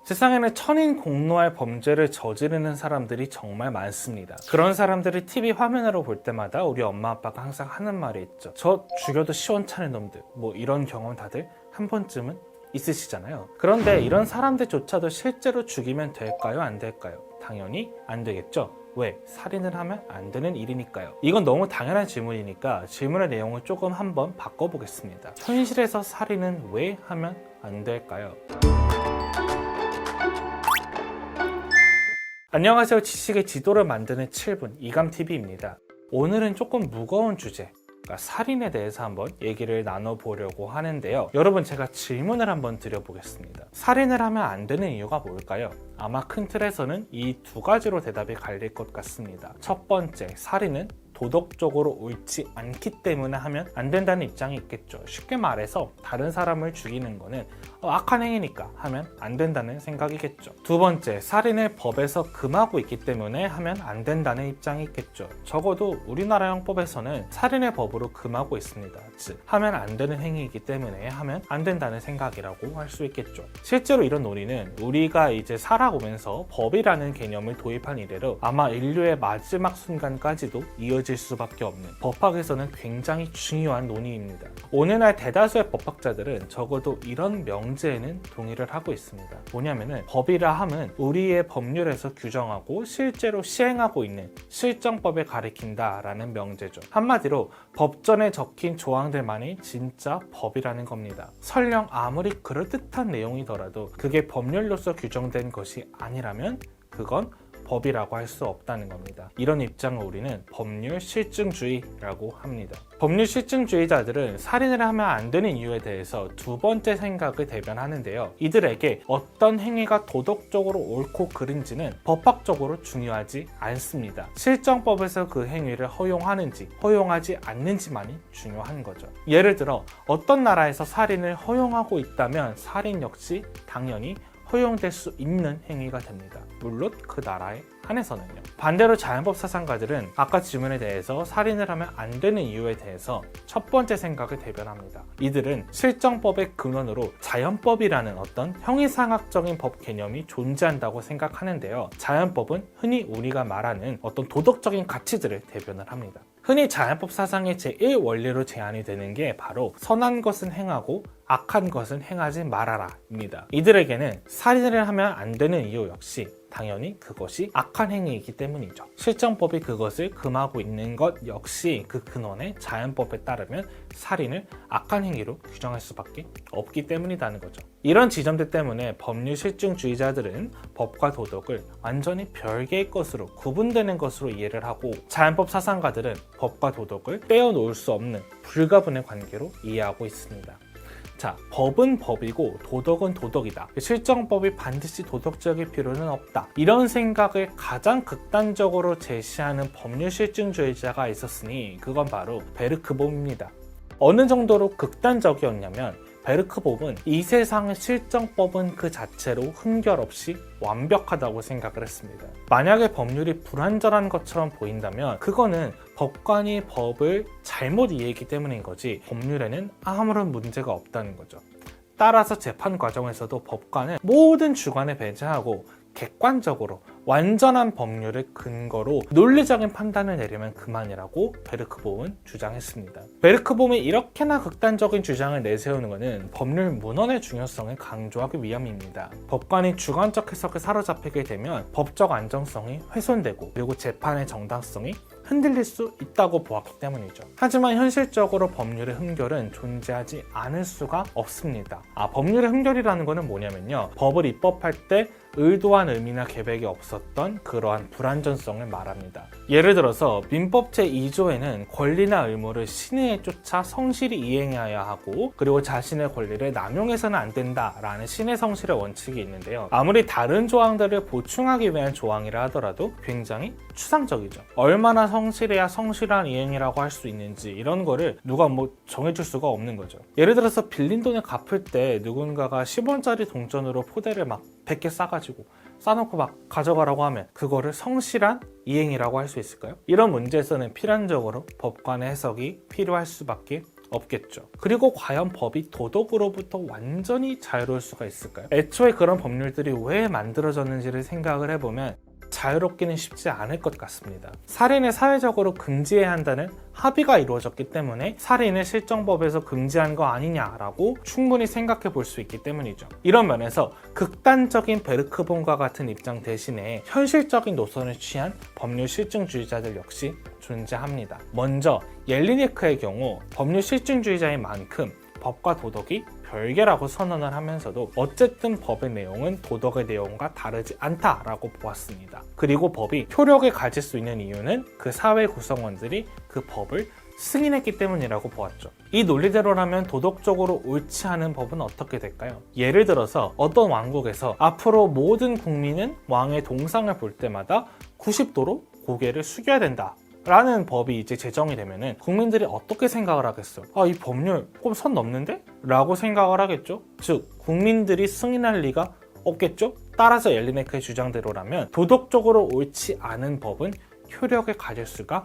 세상에는 천인 공노할 범죄를 저지르는 사람들이 정말 많습니다. 그런 사람들을 TV 화면으로 볼 때마다 우리 엄마 아빠가 항상 하는 말이 있죠. 저 죽여도 시원찮은 놈들. 뭐 이런 경험 다들 한 번쯤은 있으시잖아요. 그런데 이런 사람들조차도 실제로 죽이면 될까요? 안 될까요? 당연히 안 되겠죠. 왜? 살인을 하면 안 되는 일이니까요. 이건 너무 당연한 질문이니까 질문의 내용을 조금 한번 바꿔보겠습니다. 현실에서 살인은 왜 하면 안 될까요? 안녕하세요. 지식의 지도를 만드는 7분 이감TV입니다. 오늘은 조금 무거운 주제, 살인에 대해서 한번 얘기를 나눠보려고 하는데요. 여러분, 제가 질문을 한번 드려보겠습니다. 살인을 하면 안 되는 이유가 뭘까요? 아마 큰 틀에서는 이 두 가지로 대답이 갈릴 것 같습니다. 첫 번째, 살인은 도덕적으로 옳지 않기 때문에 하면 안 된다는 입장이 있겠죠. 쉽게 말해서 다른 사람을 죽이는 거는 악한 행위니까 하면 안 된다는 생각이겠죠. 두 번째, 살인을 법에서 금하고 있기 때문에 하면 안 된다는 입장이 있겠죠. 적어도 우리나라 형법에서는 살인을 법으로 금하고 있습니다. 즉, 하면 안 되는 행위이기 때문에 하면 안 된다는 생각이라고 할 수 있겠죠. 실제로 이런 논의는 우리가 이제 살아오면서 법이라는 개념을 도입한 이래로 아마 인류의 마지막 순간까지도 이어질 수밖에 없는, 법학에서는 굉장히 중요한 논의입니다. 오늘날 대다수의 법학자들은 적어도 이런 명제에는 동의를 하고 있습니다. 뭐냐면은 법이라 함은 우리의 법률에서 규정하고 실제로 시행하고 있는 실정법에 가리킨다라는 명제죠. 한마디로 법전에 적힌 조항들만이 진짜 법이라는 겁니다. 설령 아무리 그럴듯한 내용이더라도 그게 법률로서 규정된 것이 아니라면 그건 법이라고 할 수 없다는 겁니다. 이런 입장을 우리는 법률 실증주의라고 합니다. 법률 실증주의자들은 살인을 하면 안 되는 이유에 대해서 두 번째 생각을 대변하는데요. 이들에게 어떤 행위가 도덕적으로 옳고 그른지는 법학적으로 중요하지 않습니다. 실정법에서 그 행위를 허용하는지 허용하지 않는지만이 중요한 거죠. 예를 들어 어떤 나라에서 살인을 허용하고 있다면 살인 역시 당연히 허용될 수 있는 행위가 됩니다. 물론 그 나라에 한해서는요. 반대로 자연법 사상가들은 아까 질문에 대해서 살인을 하면 안 되는 이유에 대해서 첫 번째 생각을 대변합니다. 이들은 실정법의 근원으로 자연법이라는 어떤 형이상학적인 법 개념이 존재한다고 생각하는데요. 자연법은 흔히 우리가 말하는 어떤 도덕적인 가치들을 대변을 합니다. 흔히 자연법 사상의 제1원리로 제안이 되는 게 바로 선한 것은 행하고 악한 것은 행하지 말아라 입니다. 이들에게는 살인을 하면 안 되는 이유 역시 당연히 그것이 악한 행위이기 때문이죠. 실정법이 그것을 금하고 있는 것 역시 그 근원의 자연법에 따르면 살인을 악한 행위로 규정할 수밖에 없기 때문이라는 거죠. 이런 지점들 때문에 법률 실증주의자들은 법과 도덕을 완전히 별개의 것으로 구분되는 것으로 이해를 하고, 자연법 사상가들은 법과 도덕을 떼어놓을 수 없는 불가분의 관계로 이해하고 있습니다. 자, 법은 법이고 도덕은 도덕이다. 실정법이 반드시 도덕적일 필요는 없다. 이런 생각을 가장 극단적으로 제시하는 법률 실증주의자가 있었으니 그건 바로 베르크봄입니다. 어느 정도로 극단적이었냐면 베르크봄은 이 세상의 실정법은 그 자체로 흠결 없이 완벽하다고 생각을 했습니다. 만약에 법률이 불완전한 것처럼 보인다면 그거는 법관이 법을 잘못 이해했기 때문인 거지 법률에는 아무런 문제가 없다는 거죠. 따라서 재판 과정에서도 법관은 모든 주관을 배제하고 객관적으로 완전한 법률을 근거로 논리적인 판단을 내리면 그만이라고 베르크봄은 주장했습니다. 베르크봄이 이렇게나 극단적인 주장을 내세우는 것은 법률 문헌의 중요성을 강조하기 위함입니다. 법관이 주관적 해석에 사로잡히게 되면 법적 안정성이 훼손되고 그리고 재판의 정당성이 흔들릴 수 있다고 보았기 때문이죠. 하지만 현실적으로 법률의 흠결은 존재하지 않을 수가 없습니다. 법률의 흠결이라는 것은 뭐냐면요, 법을 입법할 때 의도한 의미나 계획이 없었던 그러한 불완전성을 말합니다. 예를 들어서 민법 제2조에는 권리나 의무를 신의에 쫓아 성실히 이행해야 하고, 그리고 자신의 권리를 남용해서는 안 된다라는 신의 성실의 원칙이 있는데요. 아무리 다른 조항들을 보충하기 위한 조항이라 하더라도 굉장히 추상적이죠. 얼마나 성실해야 성실한 이행이라고 할 수 있는지 이런 거를 누가 정해줄 수가 없는 거죠. 예를 들어서 빌린 돈을 갚을 때 누군가가 10원짜리 동전으로 포대를 막 100개 싸가지고 싸놓고 막 가져가라고 하면 그거를 성실한 이행이라고 할 수 있을까요? 이런 문제에서는 필연적으로 법관의 해석이 필요할 수밖에 없겠죠. 그리고 과연 법이 도덕으로부터 완전히 자유로울 수가 있을까요? 애초에 그런 법률들이 왜 만들어졌는지를 생각을 해보면 자유롭기는 쉽지 않을 것 같습니다. 살인을 사회적으로 금지해야 한다는 합의가 이루어졌기 때문에 살인을 실정법에서 금지한 거 아니냐라고 충분히 생각해 볼 수 있기 때문이죠. 이런 면에서 극단적인 베르크본과 같은 입장 대신에 현실적인 노선을 취한 법률 실증주의자들 역시 존재합니다. 먼저 옐리네크의 경우 법률 실증주의자인 만큼 법과 도덕이 별개라고 선언을 하면서도 어쨌든 법의 내용은 도덕의 내용과 다르지 않다라고 보았습니다. 그리고 법이 효력을 가질 수 있는 이유는 그 사회 구성원들이 그 법을 승인했기 때문이라고 보았죠. 이 논리대로라면 도덕적으로 옳지 않은 법은 어떻게 될까요? 예를 들어서 어떤 왕국에서 앞으로 모든 국민은 왕의 동상을 볼 때마다 90도로 고개를 숙여야 된다 라는 법이 이제 제정이 되면은 국민들이 어떻게 생각을 하겠어요? 이 법률 조금 선 넘는데? 라고 생각을 하겠죠. 즉 국민들이 승인할 리가 없겠죠. 따라서 옐리네크의 주장대로라면 도덕적으로 옳지 않은 법은 효력을 가질 수가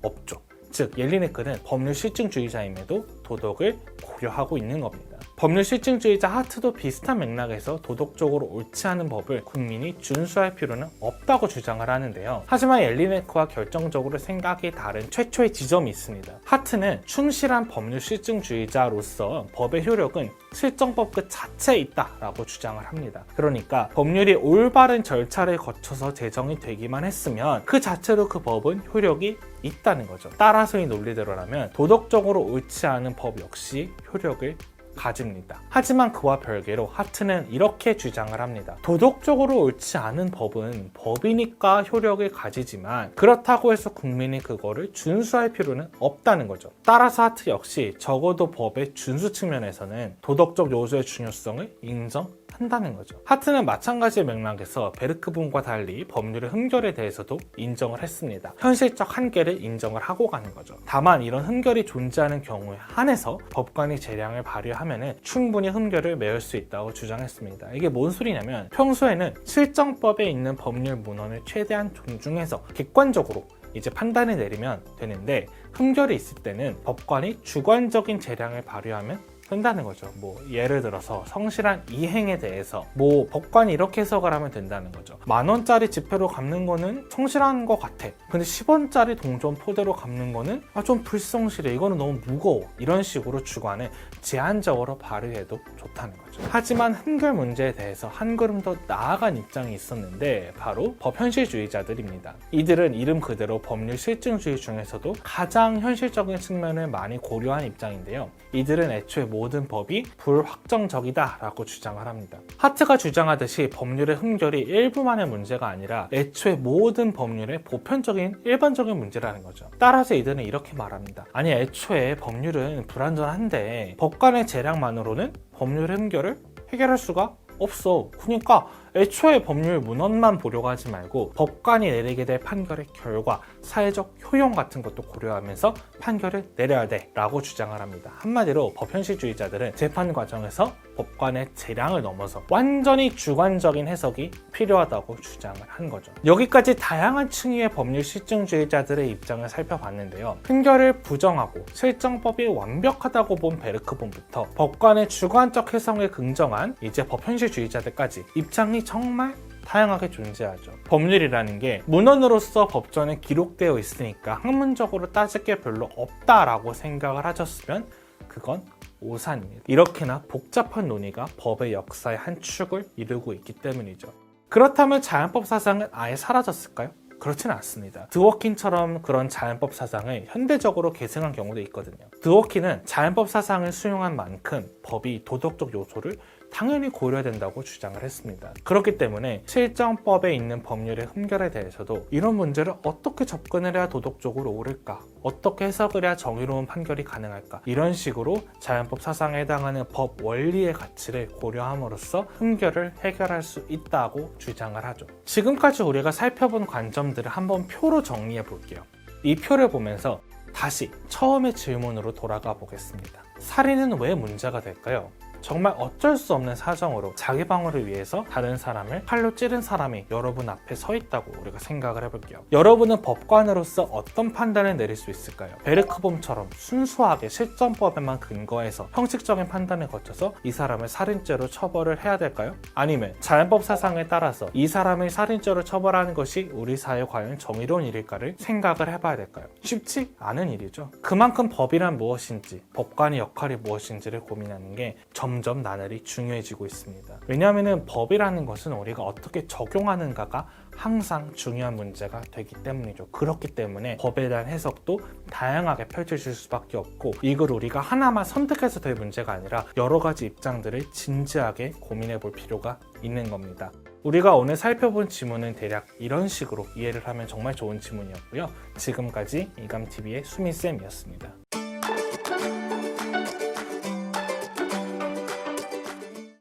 없죠. 즉 옐리네크는 법률 실증주의자임에도 도덕을 고려하고 있는 겁니다. 법률 실증주의자 하트도 비슷한 맥락에서 도덕적으로 옳지 않은 법을 국민이 준수할 필요는 없다고 주장을 하는데요. 하지만 옐리네크와 결정적으로 생각이 다른 최초의 지점이 있습니다. 하트는 충실한 법률 실증주의자로서 법의 효력은 실정법 그 자체에 있다라고 주장을 합니다. 그러니까 법률이 올바른 절차를 거쳐서 제정이 되기만 했으면 그 자체로 그 법은 효력이 있다는 거죠. 따라서 이 논리대로라면 도덕적으로 옳지 않은 법 역시 효력을 가집니다. 하지만 그와 별개로 하트는 이렇게 주장을 합니다. 도덕적으로 옳지 않은 법은 법이니까 효력을 가지지만 그렇다고 해서 국민이 그거를 준수할 필요는 없다는 거죠. 따라서 하트 역시 적어도 법의 준수 측면에서는 도덕적 요소의 중요성을 인정한다는 거죠. 하트는 마찬가지의 맥락에서 베르크본과 달리 법률의 흠결에 대해서도 인정을 했습니다. 현실적 한계를 인정을 하고 가는 거죠. 다만 이런 흠결이 존재하는 경우에 한해서 법관이 재량을 발휘하면 충분히 흠결을 메울 수 있다고 주장했습니다. 이게 뭔 소리냐면 평소에는 실정법에 있는 법률 문헌을 최대한 존중해서 객관적으로 이제 판단을 내리면 되는데 흠결이 있을 때는 법관이 주관적인 재량을 발휘하면 된다는 거죠. 예를 들어서 성실한 이행에 대해서 법관이 이렇게 해석을 하면 된다는 거죠. 10,000원짜리 지폐로 갚는 거는 성실한 것 같아. 근데 10원짜리 동전 포대로 갚는 거는 좀 불성실해. 이거는 너무 무거워. 이런 식으로 주관을 제한적으로 발휘해도 좋다는 거죠. 하지만 흠결 문제에 대해서 한 걸음 더 나아간 입장이 있었는데 바로 법현실주의자들입니다. 이들은 이름 그대로 법률 실증주의 중에서도 가장 현실적인 측면을 많이 고려한 입장인데요. 이들은 애초에 모든 법이 불확정적이다 라고 주장을 합니다. 하트가 주장하듯이 법률의 흠결이 일부만의 문제가 아니라 애초에 모든 법률의 보편적인 일반적인 문제라는 거죠. 따라서 이들은 이렇게 말합니다. 아니 애초에 법률은 불완전한데 법관의 재량만으로는 법률의 흠결을 해결할 수가 없어. 그러니까 애초에 법률 문헌만 보려고 하지 말고 법관이 내리게 될 판결의 결과, 사회적 효용 같은 것도 고려하면서 판결을 내려야 돼 라고 주장을 합니다. 한마디로 법현실주의자들은 재판 과정에서 법관의 재량을 넘어서 완전히 주관적인 해석이 필요하다고 주장을 한 거죠. 여기까지 다양한 층위의 법률 실증주의자들의 입장을 살펴봤는데요. 흠결을 부정하고 실정법이 완벽하다고 본 베르크본부터 법관의 주관적 해석을 긍정한 이제 법현실주의자들까지 입장이 정말 다양하게 존재하죠. 법률이라는 게 문헌으로서 법전에 기록되어 있으니까 학문적으로 따질 게 별로 없다라고 생각을 하셨으면 그건 오산입니다. 이렇게나 복잡한 논의가 법의 역사의 한 축을 이루고 있기 때문이죠. 그렇다면 자연법 사상은 아예 사라졌을까요? 그렇지는 않습니다. 드워킨처럼 그런 자연법 사상을 현대적으로 계승한 경우도 있거든요. 드워킨은 자연법 사상을 수용한 만큼 법이 도덕적 요소를 당연히 고려해야 된다고 주장을 했습니다. 그렇기 때문에 실정법에 있는 법률의 흠결에 대해서도 이런 문제를 어떻게 접근을 해야 도덕적으로 옳을까? 어떻게 해석을 해야 정의로운 판결이 가능할까? 이런 식으로 자연법 사상에 해당하는 법 원리의 가치를 고려함으로써 흠결을 해결할 수 있다고 주장을 하죠. 지금까지 우리가 살펴본 관점들을 한번 표로 정리해 볼게요. 이 표를 보면서 다시 처음의 질문으로 돌아가 보겠습니다. 살인은 왜 문제가 될까요? 정말 어쩔 수 없는 사정으로 자기 방어를 위해서 다른 사람을 칼로 찌른 사람이 여러분 앞에 서 있다고 우리가 생각을 해볼게요. 여러분은 법관으로서 어떤 판단을 내릴 수 있을까요? 베르크범처럼 순수하게 실정법에만 근거해서 형식적인 판단을 거쳐서 이 사람을 살인죄로 처벌을 해야 될까요? 아니면 자연법 사상에 따라서 이 사람을 살인죄로 처벌하는 것이 우리 사회에 과연 정의로운 일일까를 생각을 해봐야 될까요? 쉽지 않은 일이죠. 그만큼 법이란 무엇인지, 법관의 역할이 무엇인지를 고민하는 게 점점 나날이 중요해지고 있습니다. 왜냐하면 법이라는 것은 우리가 어떻게 적용하는가가 항상 중요한 문제가 되기 때문이죠. 그렇기 때문에 법에 대한 해석도 다양하게 펼쳐질 수밖에 없고, 이걸 우리가 하나만 선택해서 될 문제가 아니라 여러 가지 입장들을 진지하게 고민해 볼 필요가 있는 겁니다. 우리가 오늘 살펴본 지문은 대략 이런 식으로 이해를 하면 정말 좋은 지문이었고요. 지금까지 이감TV의 수민쌤이었습니다.